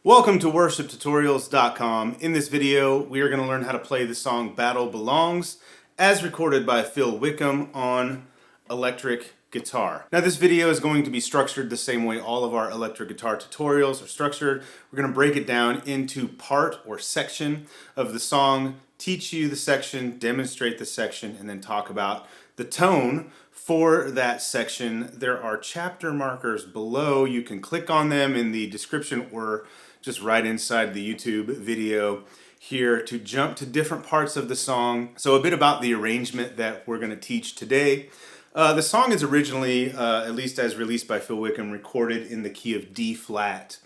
Welcome to worshiptutorials.com. In this video, we are going to learn how to play the song Battle Belongs as recorded by Phil Wickham on electric guitar. Now this video is going to be structured the same way all of our electric guitar tutorials are structured. We're going to break it down into part or section of the song, teach you the section, demonstrate the section, and then talk about the tone for that section. There are chapter markers below. You can click on them in the description or just right inside the YouTube video here to jump to different parts of the song. So a bit about the arrangement that we're going to teach today. The song is originally, at least as released by Phil Wickham, recorded in the key of D flat.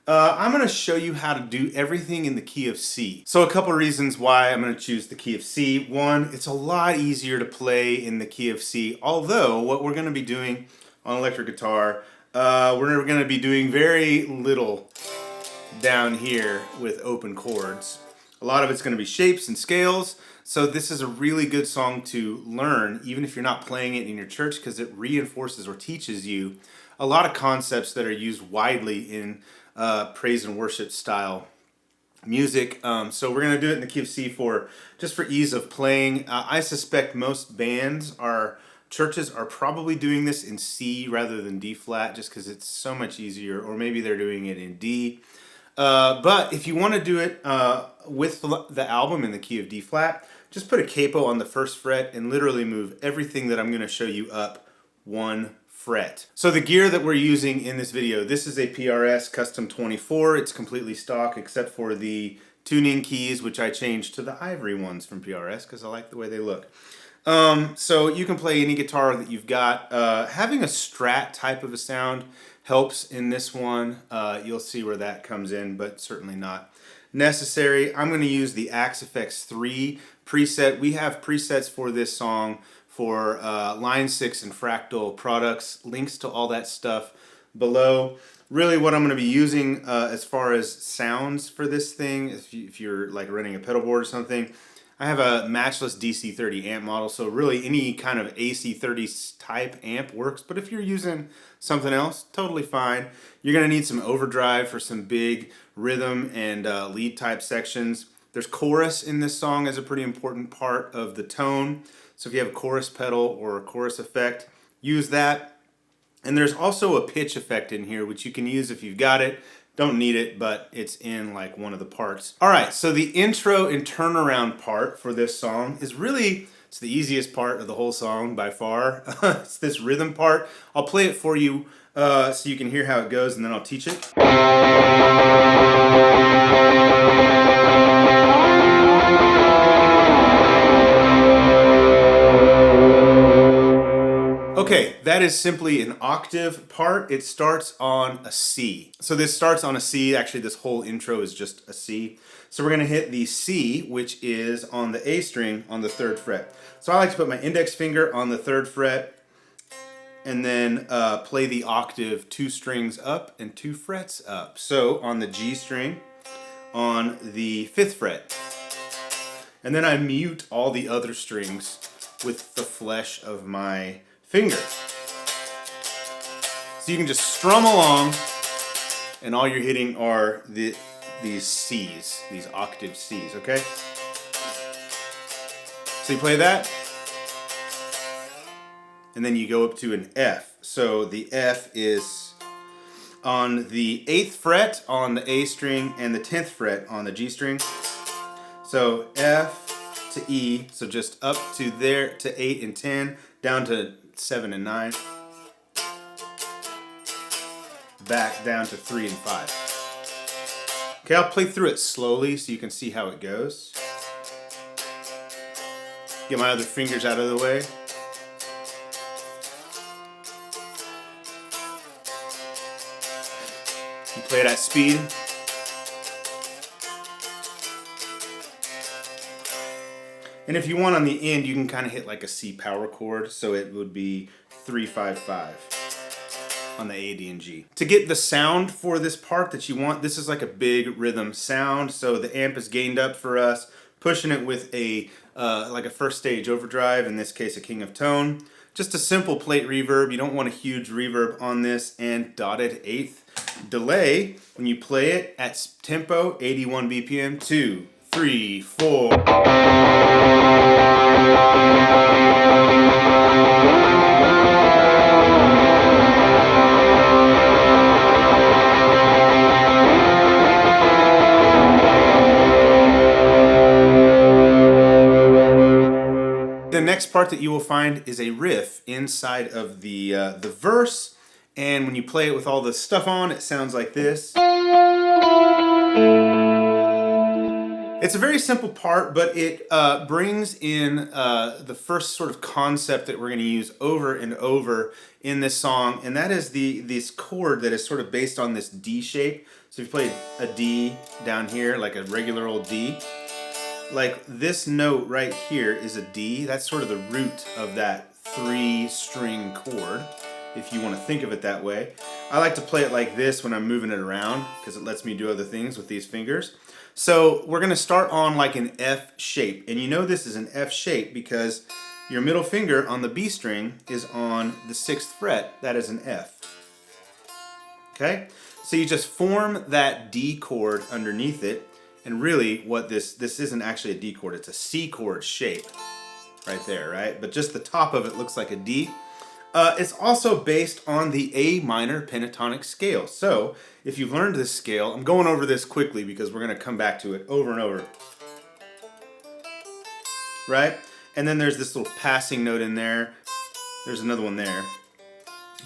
I'm going to show you how to do everything in the key of C. So a couple of reasons why I'm going to choose the key of C. One, it's a lot easier to play in the key of C, although what we're going to be doing on electric guitar, we're going to be doing very little down here with open chords. A lot of it's going to be shapes and scales, so this is a really good song to learn even if you're not playing it in your church, because it reinforces or teaches you a lot of concepts that are used widely in praise and worship style music. So we're going to do it in the key of C just for ease of playing. I suspect most churches are probably doing this in C rather than D flat, just because it's so much easier, or maybe they're doing it in D. But if you want to do it with the album in the key of D flat, just put a capo on the first fret and literally move everything that I'm going to show you up one fret. So the gear that we're using in this video, this is a PRS Custom 24. It's completely stock except for the tuning keys, which I changed to the ivory ones from PRS because I like the way they look. So you can play any guitar that you've got. Having a Strat type of a sound helps in this one. You'll see where that comes in, but certainly not necessary. I'm going to use the Axe-FX III preset. We have presets for this song for Line 6 and Fractal products. Links to all that stuff below. Really what I'm going to be using as far as sounds for this thing, if you're like running a pedal board or something, I have a matchless DC30 amp model, so really any kind of AC30 type amp works, but if you're using something else, totally fine. You're going to need some overdrive for some big rhythm and lead type sections. There's chorus in this song as a pretty important part of the tone, so if you have a chorus pedal or a chorus effect, use that. And there's also a pitch effect in here, which you can use if you've got it. Don't need it, but it's in like one of the parts. All right, so the intro and turnaround part for this song is it's the easiest part of the whole song by far. It's this rhythm part. I'll play it for you so you can hear how it goes, and then I'll teach it. Okay, that is simply an octave part. It starts on a C. So this starts on a C. Actually, this whole intro is just a C. So we're going to hit the C, which is on the A string on the 3rd fret. So I like to put my index finger on the 3rd fret and then play the octave 2 strings up and 2 frets up. So on the G string on the 5th fret. And then I mute all the other strings with the flesh of my finger. So you can just strum along, and all you're hitting are these C's, these octave C's, okay? So you play that, and then you go up to an F. So the F is on the 8th fret on the A string and the 10th fret on the G string. So F to E, so just up to there to 8 and 10, down to 7 and 9, back down to 3 and 5. Okay, I'll play through it slowly so you can see how it goes. Get my other fingers out of the way. You play it at speed. And if you want on the end, you can kind of hit like a C power chord, so it would be 3-5-5 on the A, D, and G. To get the sound for this part that you want, this is like a big rhythm sound, so the amp is gained up for us, pushing it with a like a first stage overdrive, in this case a king of tone. Just a simple plate reverb. You don't want a huge reverb on this, and dotted eighth delay when you play it at tempo 81 BPM. 2, 3, 4. The next part that you will find is a riff inside of the verse, and when you play it with all the stuff on, it sounds like this. It's a very simple part, but it brings in the first sort of concept that we're going to use over and over in this song, and that is this chord that is sort of based on this D shape. So if you play a D down here, like a regular old D, like this note right here is a D. That's sort of the root of that 3-string chord, if you want to think of it that way. I like to play it like this when I'm moving it around because it lets me do other things with these fingers. So we're going to start on like an F shape, and you know this is an F shape because your middle finger on the B string is on the 6th fret. That is an F. Okay? So you just form that D chord underneath it. And really what this isn't actually a D chord, it's a C chord shape right there, right? But just the top of it looks like a D. It's also based on the A minor pentatonic scale. So if you've learned this scale, I'm going over this quickly because we're going to come back to it over and over. Right? And then there's this little passing note in there. There's another one there.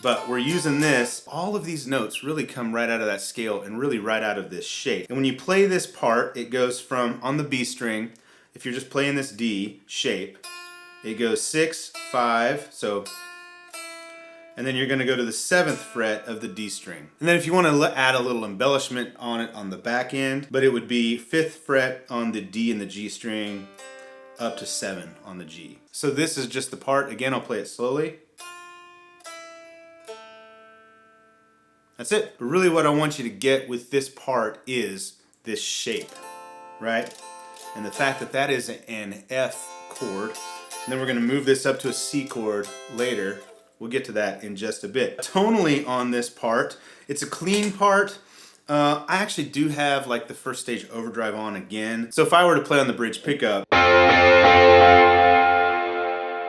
But we're using this, all of these notes really come right out of that scale and really right out of this shape. And when you play this part, it goes from, on the B string, if you're just playing this D shape, it goes 6, 5, so, and then you're going to go to the 7th fret of the D string. And then if you want to add a little embellishment on it on the back end, but it would be 5th fret on the D and the G string, up to 7 on the G. So this is just the part. Again, I'll play it slowly. That's it. But really what I want you to get with this part is this shape, right? And the fact that that is an F chord. And then we're going to move this up to a C chord later. We'll get to that in just a bit. Tonally on this part, it's a clean part. I actually do have like the first stage overdrive on again. So if I were to play on the bridge pickup,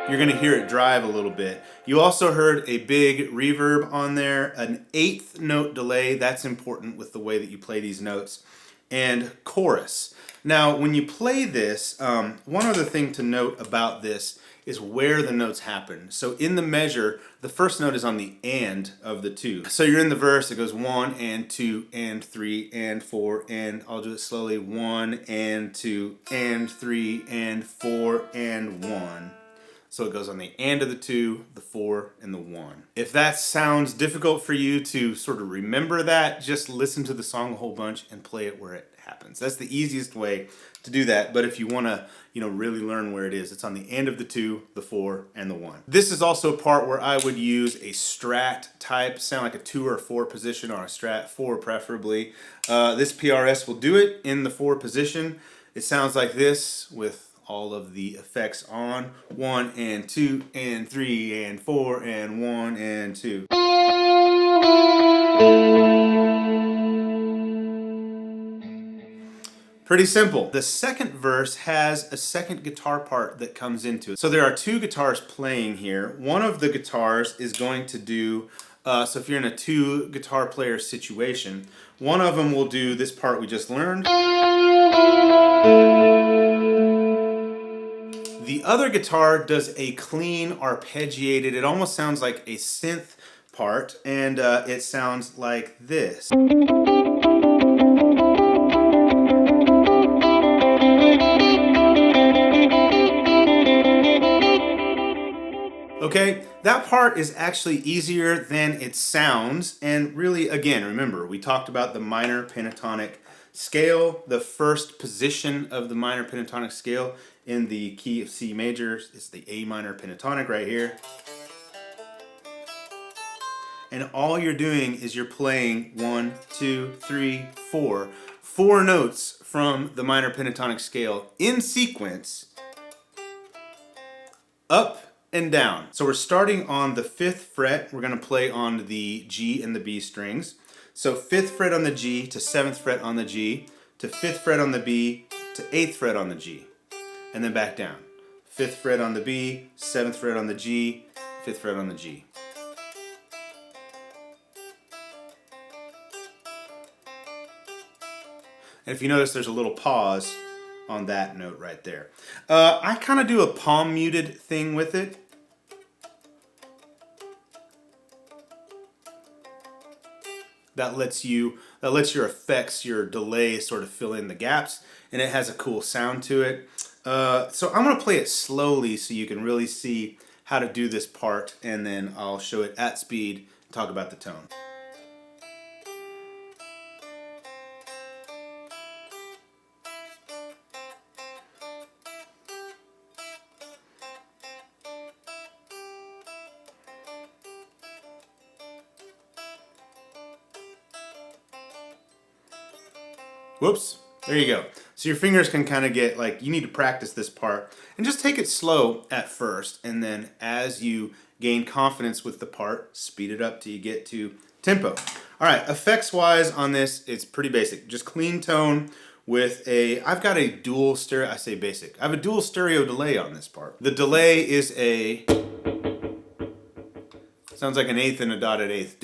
you're going to hear it drive a little bit. You also heard a big reverb on there, an 8th note delay. That's important with the way that you play these notes. And chorus. Now, when you play this, one other thing to note about this is where the notes happen. So in the measure, the first note is on the and of the two. So you're in the verse, it goes 1 and 2 and 3 and 4, and I'll do it slowly, 1 and 2 and 3 and 4 and 1. So it goes on the and of the 2, the 4, and the 1. If that sounds difficult for you to sort of remember that, just listen to the song a whole bunch and play it where it happens. That's the easiest way to do that. But if you want to, really learn where it is, it's on the and of the 2, the 4, and the 1. This is also a part where I would use a strat type, sound like a 2 or 4 position, or a strat 4 preferably. This PRS will do it in the 4 position. It sounds like this with all of the effects on. 1 and 2 and 3 and 4 and 1 and 2. Pretty simple. The second verse has a second guitar part that comes into it. So there are 2 guitars playing here. One of the guitars is going to do, so if you're in a 2 guitar player situation, one of them will do this part we just learned. The other guitar does a clean arpeggiated, it almost sounds like a synth part, and it sounds like this. Okay, that part is actually easier than it sounds, and really, again, remember, we talked about the minor pentatonic scale. The first position of the minor pentatonic scale in the key of C major is the A minor pentatonic right here. And all you're doing is you're playing 1, 2, 3, 4. 4 notes from the minor pentatonic scale in sequence up and down. So we're starting on the 5th fret. We're going to play on the G and the B strings. So 5th fret on the G to 7th fret on the G to 5th fret on the B to 8th fret on the G, and then back down. 5th fret on the B, 7th fret on the G, 5th fret on the G. And if you notice, there's a little pause on that note right there. I kind of do a palm muted thing with it. That lets your effects, your delay sort of fill in the gaps, and it has a cool sound to it. So I'm going to play it slowly so you can really see how to do this part, and then I'll show it at speed and talk about the tone. Whoops, there you go. So your fingers can kind of get, like, you need to practice this part. And just take it slow at first, and then as you gain confidence with the part, speed it up till you get to tempo. All right, effects-wise on this, it's pretty basic. Just clean tone with I've got a dual stereo, I say basic. I have a dual stereo delay on this part. The delay is sounds like an eighth and a dotted eighth.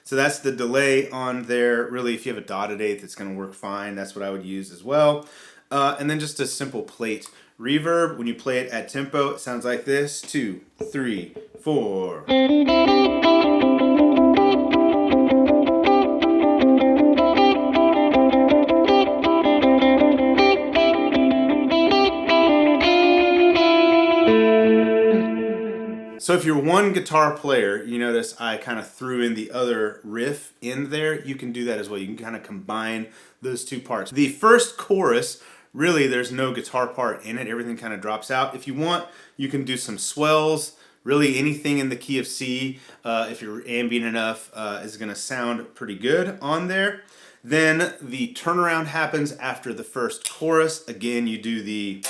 So that's the delay on there. Really, if you have a dotted eighth, it's going to work fine. That's what I would use as well. And then just a simple plate reverb. When you play it at tempo, it sounds like this. 2, 3, 4. So if you're one guitar player, you notice I kind of threw in the other riff in there. You can do that as well. You can kind of combine those two parts. The first chorus, really there's no guitar part in it. Everything kind of drops out. If you want, you can do some swells. Really anything in the key of C, if you're ambient enough, is going to sound pretty good on there. Then the turnaround happens after the first chorus. Again, you do the...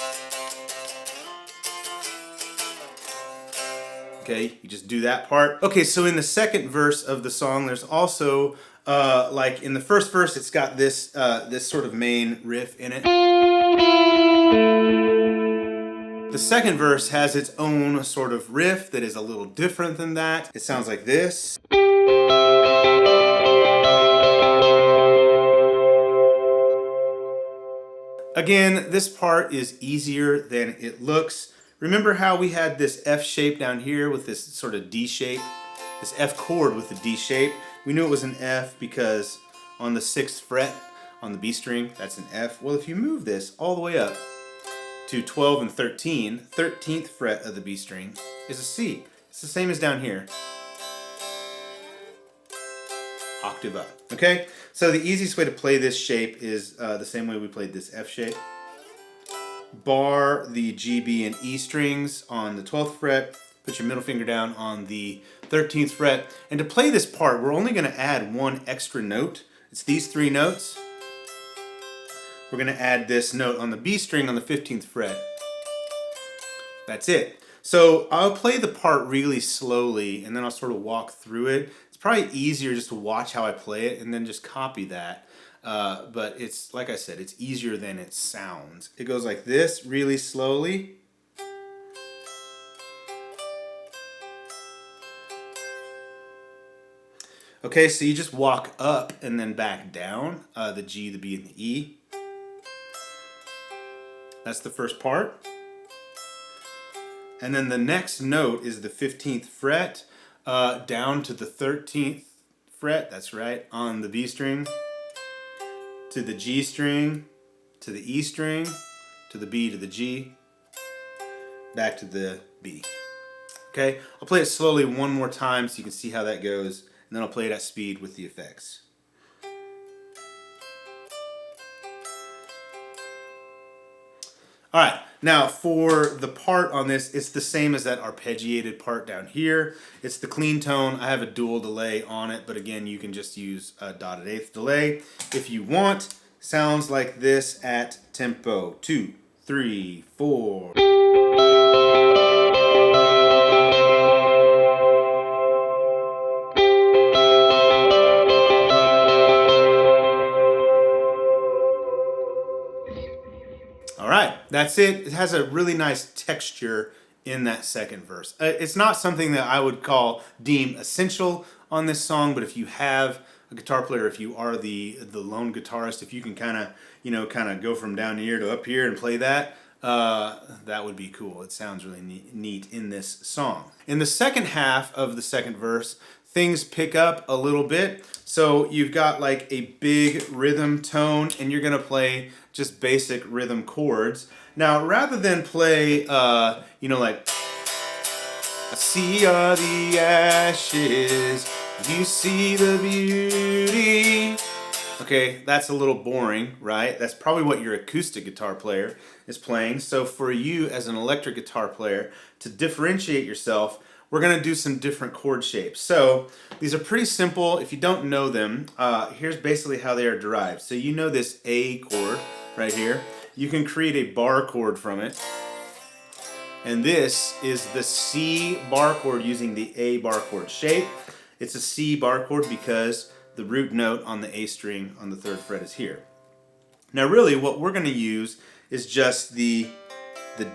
Okay, you just do that part. Okay, so in the second verse of the song, there's also, like in the first verse, it's got this, this sort of main riff in it. The second verse has its own sort of riff that is a little different than that. It sounds like this. Again, this part is easier than it looks. Remember how we had this F shape down here with this sort of D shape? This F chord with the D shape. We knew it was an F because on the 6th fret on the B string, that's an F. Well, if you move this all the way up to 12 and 13, 13th fret of the B string is a C. It's the same as down here. Octave up, okay? So the easiest way to play this shape is the same way we played this F shape. Bar the G, B, and E strings on the 12th fret, put your middle finger down on the 13th fret, and to play this part, we're only going to add one extra note. It's these 3 notes. We're going to add this note on the B string on the 15th fret. That's it. So I'll play the part really slowly, and then I'll sort of walk through it. It's probably easier just to watch how I play it, and then just copy that. But it's, like I said, it's easier than it sounds. It goes like this, really slowly. Okay, so you just walk up and then back down, the G, the B, and the E. That's the first part. And then the next note is the 15th fret, down to the 13th fret, that's right, on the B string, to the G string, to the E string, to the B, to the G, back to the B. Okay, I'll play it slowly one more time so you can see how that goes, and then I'll play it at speed with the effects. All right, now for the part on this, it's the same as that arpeggiated part down here. It's the clean tone. I have a dual delay on it, but again, you can just use a dotted eighth delay if you want. Sounds like this at tempo. 2, 3, 4. All right, that's it. It has a really nice texture in that second verse. It's not something that I would deem essential on this song, but if you have a guitar player, if you are the lone guitarist, if you can kind of go from down here to up here and play that, that would be cool. It sounds really neat in this song. In the second half of the second verse, things pick up a little bit. So you've got like a big rhythm tone, and you're gonna play just basic rhythm chords. Now, rather than play, like, I see all the ashes, you see the beauty. Okay, that's a little boring, right? That's probably what your acoustic guitar player is playing. So for you as an electric guitar player, to differentiate yourself, we're gonna do some different chord shapes. So these are pretty simple. If you don't know them, here's basically how they are derived. So you know this A chord right here. You can create a bar chord from it. And this is the C bar chord using the A bar chord shape. It's a C bar chord because the root note on the A string on the 3rd fret is here. Now really what we're gonna use is just the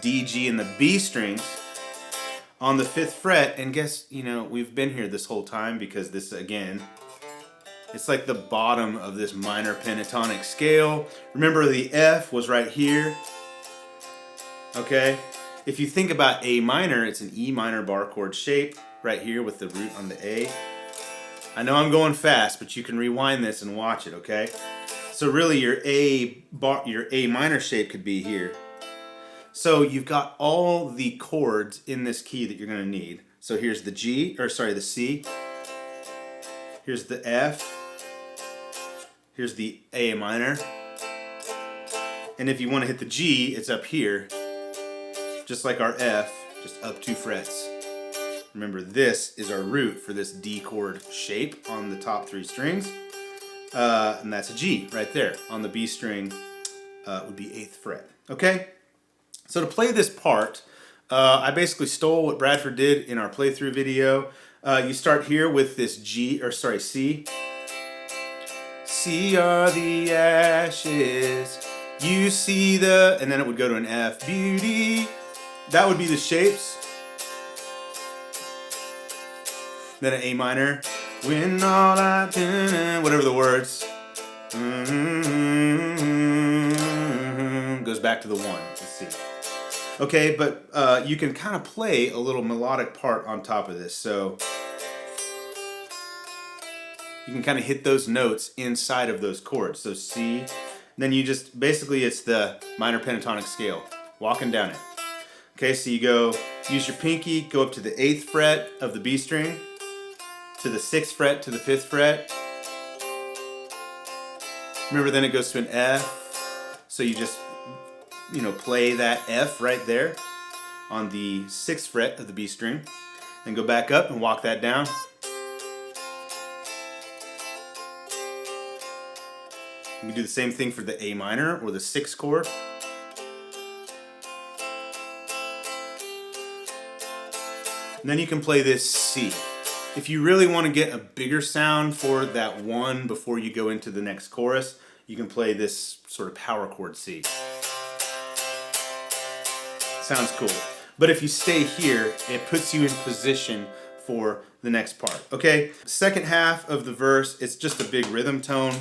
D, G, and the B strings on the 5th fret, and guess, we've been here this whole time because this, again, it's like the bottom of this minor pentatonic scale. Remember the F was right here, okay? If you think about A minor, it's an E minor bar chord shape right here with the root on the A. I know I'm going fast, but you can rewind this and watch it, okay? So really your A minor shape could be here. So you've got all the chords in this key that you're gonna need. So here's the the C. Here's the F. Here's the A minor. And if you want to hit the G, it's up here. Just like our F, just up 2 frets. Remember, this is our root for this D chord shape on the top 3 strings. And that's a G right there. On the B string would be 8th fret. Okay? So to play this part, I basically stole what Bradford did in our playthrough video. You start here with this C. See are the ashes, you see the, and then it would go to an F, beauty. That would be the shapes. Then an A minor, when all I do, whatever the words. Goes back to the 1, let's see. Okay, but you can kind of play a little melodic part on top of this, so you can kind of hit those notes inside of those chords. So C, then you just, basically it's the minor pentatonic scale, walking down it. Okay, so you go, use your pinky, go up to the 8th fret of the B string, to the 6th fret, to the 5th fret. Remember, then it goes to an F, so you just, play that F right there on the 6th fret of the B string. Then go back up and walk that down. You can do the same thing for the A minor or the 6th chord. And then you can play this C. If you really want to get a bigger sound for that 1 before you go into the next chorus, you can play this sort of power chord C. Sounds cool. But if you stay here, it puts you in position for the next part. Okay, second half of the verse, it's just a big rhythm tone.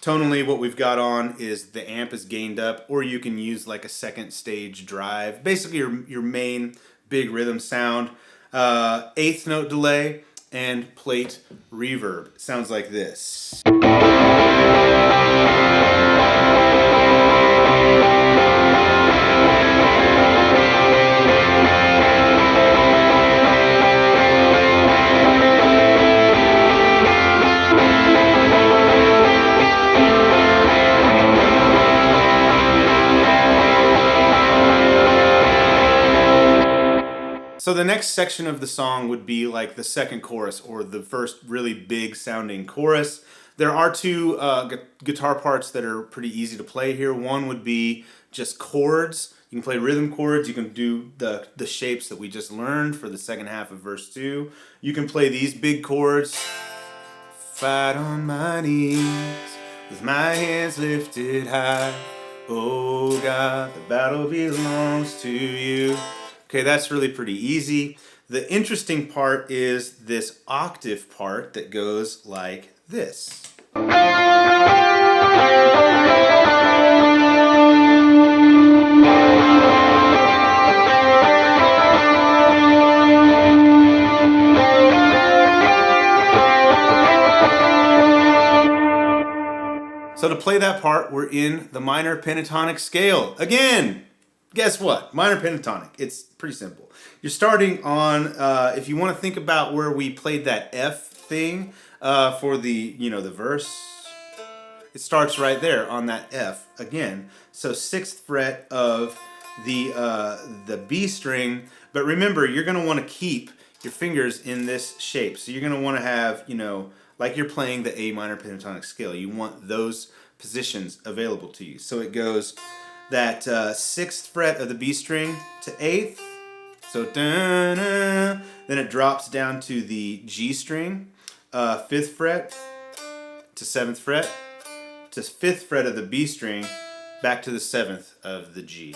Tonally, what we've got on is the amp is gained up, or you can use like a 2nd stage drive. Basically your main big rhythm sound. 8th note delay and plate reverb. Sounds like this. So the next section of the song would be like the second chorus, or the first really big sounding chorus. There are 2 guitar parts that are pretty easy to play here. One would be just chords. You can play rhythm chords. You can do the shapes that we just learned for the second half of verse 2. You can play these big chords. Fight on my knees with my hands lifted high. Oh God, the battle belongs to you. Okay, that's really pretty easy. The interesting part is this octave part that goes like this. So to play that part, we're in the minor pentatonic scale. Again, guess what? Minor pentatonic. It's pretty simple. You're starting on, if you want to think about where we played that F thing for the, the verse, it starts right there on that F again. So 6th fret of the B string, but remember, you're going to want to keep your fingers in this shape. So you're going to want to have, like you're playing the A minor pentatonic scale. You want those positions available to you. So it goes that 6th fret of the B string to 8th. So then it drops down to the G string, 5th fret to 7th fret to 5th fret of the B string, back to the 7th of the G.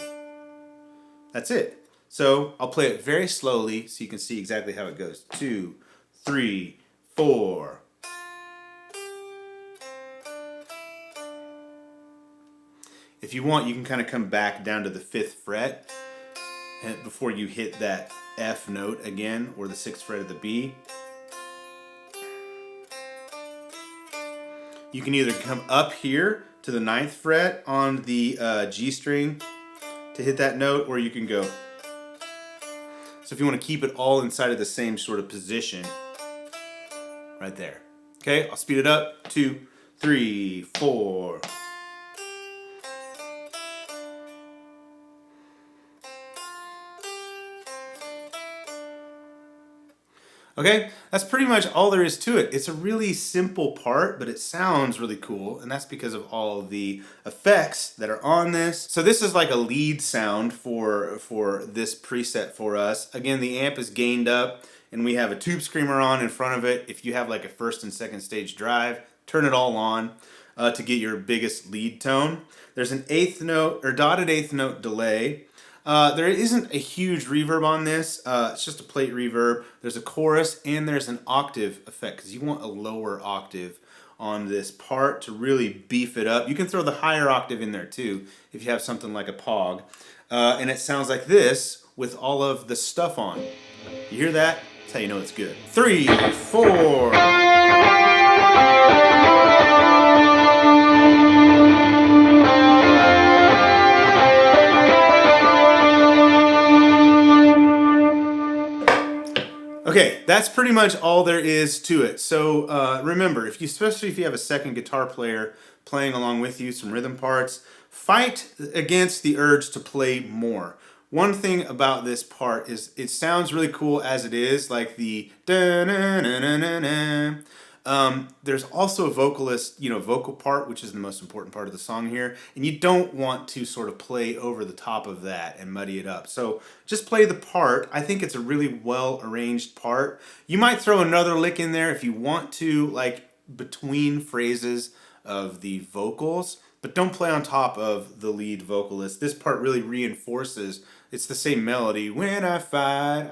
That's it. So I'll play it very slowly so you can see exactly how it goes. 2, 3, 4. If you want, you can kind of come back down to the 5th fret before you hit that F note again, or the 6th fret of the B. You can either come up here to the 9th fret on the G string to hit that note, or you can go. So if you want to keep it all inside of the same sort of position, right there. Okay, I'll speed it up. 2, 3, 4. Okay, that's pretty much all there is to it. It's a really simple part, but it sounds really cool, and that's because of all the effects that are on this. So this is like a lead sound for this preset for us. Again, the amp is gained up, and we have a tube screamer on in front of it. If you have like a 1st and 2nd stage drive, turn it all on to get your biggest lead tone. There's an 8th note, or dotted 8th note delay. There isn't a huge reverb on this. It's just a plate reverb. There's a chorus and there's an octave effect because you want a lower octave on this part to really beef it up. You can throw the higher octave in there too if you have something like a Pog. And it sounds like this with all of the stuff on. You hear that? That's how you know it's good. 3, 4. Okay, that's pretty much all there is to it. So remember, especially if you have a second guitar player playing along with you, some rhythm parts, fight against the urge to play more. One thing about this part is it sounds really cool as it is, like the da-na-na-na-na-na. There's also a vocal part, which is the most important part of the song here, and you don't want to sort of play over the top of that and muddy it up. So just play the part. I think it's a really well arranged part. You might throw another lick in there if you want to, like between phrases of the vocals, but don't play on top of the lead vocalist. This part really reinforces, it's the same melody. When I fight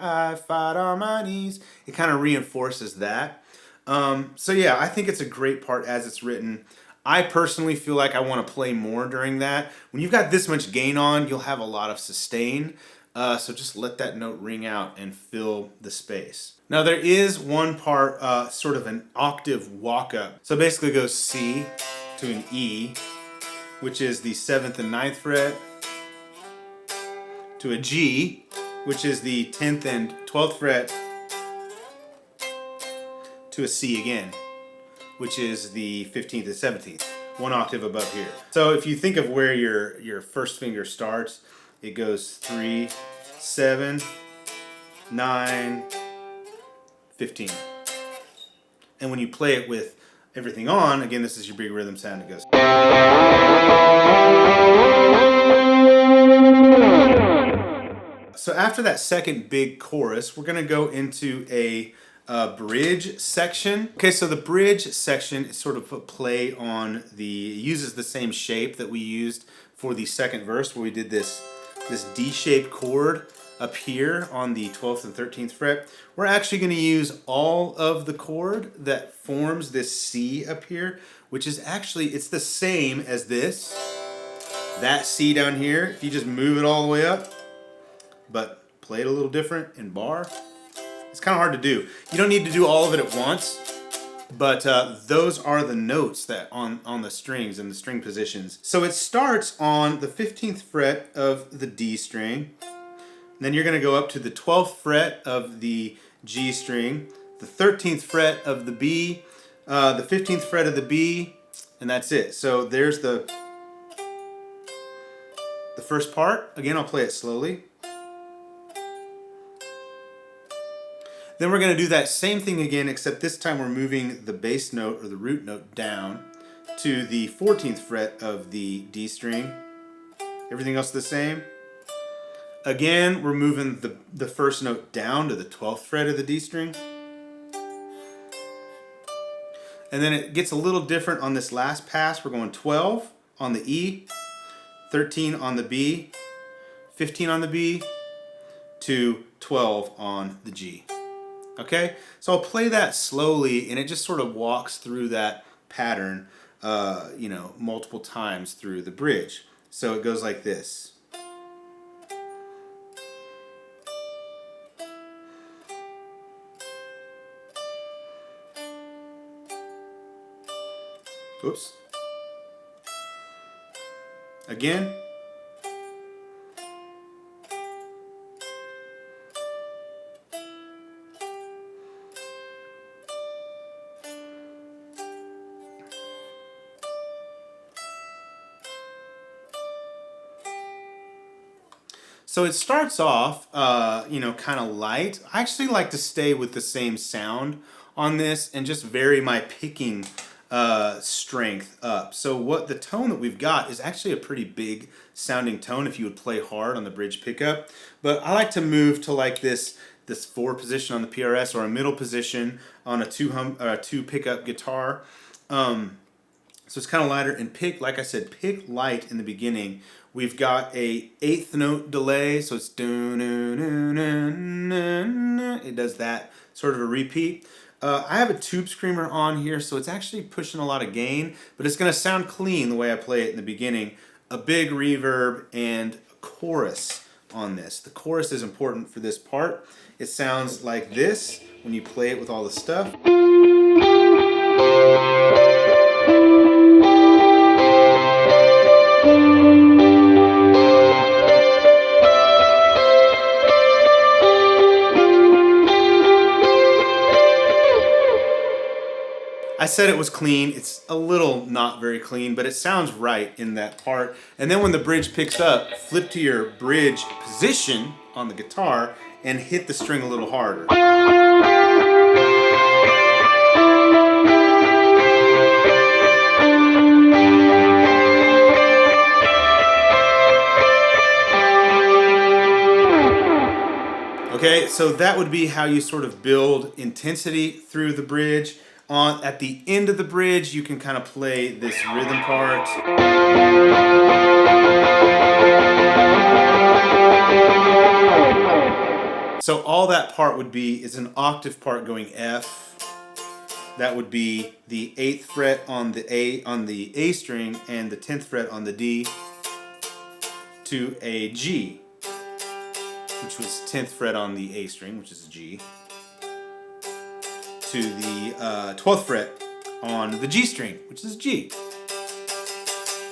on my knees. It kind of reinforces that. So yeah, I think it's a great part as it's written. I personally feel like I want to play more during that. When you've got this much gain on, you'll have a lot of sustain. So just let that note ring out and fill the space. Now there is one part, sort of an octave walk up. So basically it goes C to an E, which is the 7th and 9th fret, to a G, which is the 10th and 12th fret, to a C again, which is the 15th and 17th, one octave above here. So if you think of where your first finger starts, it goes 3, 7, 9, 15. And when you play it with everything on, again, this is your big rhythm sound, it goes. So after that second big chorus, we're going to go into a bridge section. Okay, so the bridge section is sort of a play on uses the same shape that we used for the second verse, where we did this D-shaped chord up here on the 12th and 13th fret. We're actually going to use all of the chord that forms this C up here, which is actually, it's the same as this. That C down here, if you just move it all the way up, but play it a little different in bar. It's kind of hard to do. You don't need to do all of it at once, but those are the notes that on the strings and the string positions. So it starts on the 15th fret of the D string. Then you're going to go up to the 12th fret of the G string, the 13th fret of the B, the 15th fret of the B, and that's it. So there's the first part. Again, I'll play it slowly. Then we're going to do that same thing again, except this time we're moving the bass note or the root note down to the 14th fret of the D string. Everything else the same. Again, we're moving the first note down to the 12th fret of the D string. And then it gets a little different on this last pass. We're going 12 on the E, 13 on the B, 15 on the B, to 12 on the G. Okay, so I'll play that slowly, and it just sort of walks through that pattern, you know, multiple times through the bridge. So it goes like this. Oops. Again. So it starts off, you know, kind of light. I actually like to stay with the same sound on this and just vary my picking strength up. So what the tone that we've got is actually a pretty big sounding tone if you would play hard on the bridge pickup. But I like to move to like this 4 position on the PRS, or a middle position on a 2 pickup guitar. So it's kind of lighter, and pick, like I said, pick light in the beginning. We've got a 8th note delay, so it's it does that sort of a repeat. I have a tube screamer on here, so it's actually pushing a lot of gain, but it's going to sound clean the way I play it in the beginning. A big reverb and a chorus on this. The chorus is important for this part. It sounds like this when you play it with all the stuff. I said it was clean. It's a little not very clean, but it sounds right in that part. And then when the bridge picks up, flip to your bridge position on the guitar and hit the string a little harder. Okay, so that would be how you sort of build intensity through the bridge. At the end of the bridge, you can kind of play this rhythm part. So all that part would be is an octave part going F. That would be the 8th fret on the A string and the 10th fret on the D, to a G, which was 10th fret on the A string, which is a G, to the 12th fret on the G string, which is G.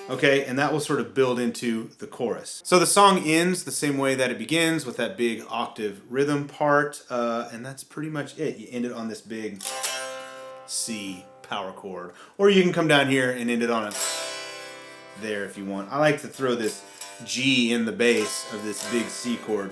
Okay, and that will sort of build into the chorus. So the song ends the same way that it begins, with that big octave rhythm part, and that's pretty much it. You end it on this big C power chord. Or you can come down here and end it on a there if you want. I like to throw this G in the bass of this big C chord.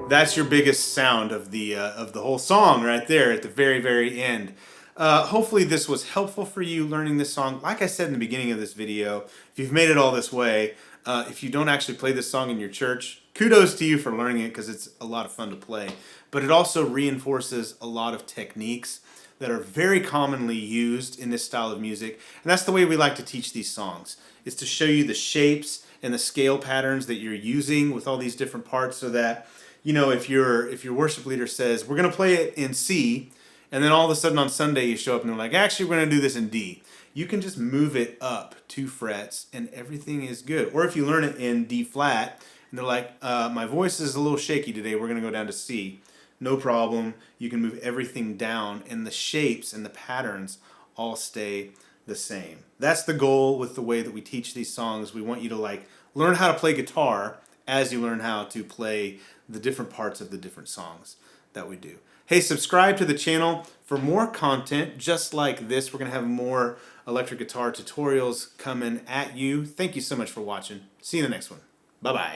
That's your biggest sound of the whole song right there at the very, very end. Hopefully this was helpful for you learning this song. Like I said in the beginning of this video, if you've made it all this way, if you don't actually play this song in your church, kudos to you for learning it because it's a lot of fun to play. But it also reinforces a lot of techniques that are very commonly used in this style of music. And that's the way we like to teach these songs, is to show you the shapes and the scale patterns that you're using with all these different parts so that, you know, if your worship leader says, we're going to play it in C, and then all of a sudden on Sunday you show up and they're like, actually we're going to do this in D. You can just move it up 2 frets and everything is good. Or if you learn it in D flat and they're like, my voice is a little shaky today, we're going to go down to C. No problem. You can move everything down and the shapes and the patterns all stay the same. That's the goal with the way that we teach these songs. We want you to like learn how to play guitar as you learn how to play the different parts of the different songs that we do. Hey, subscribe to the channel for more content just like this. We're going to have more electric guitar tutorials coming at you. Thank you so much for watching. See you in the next one. Bye-bye.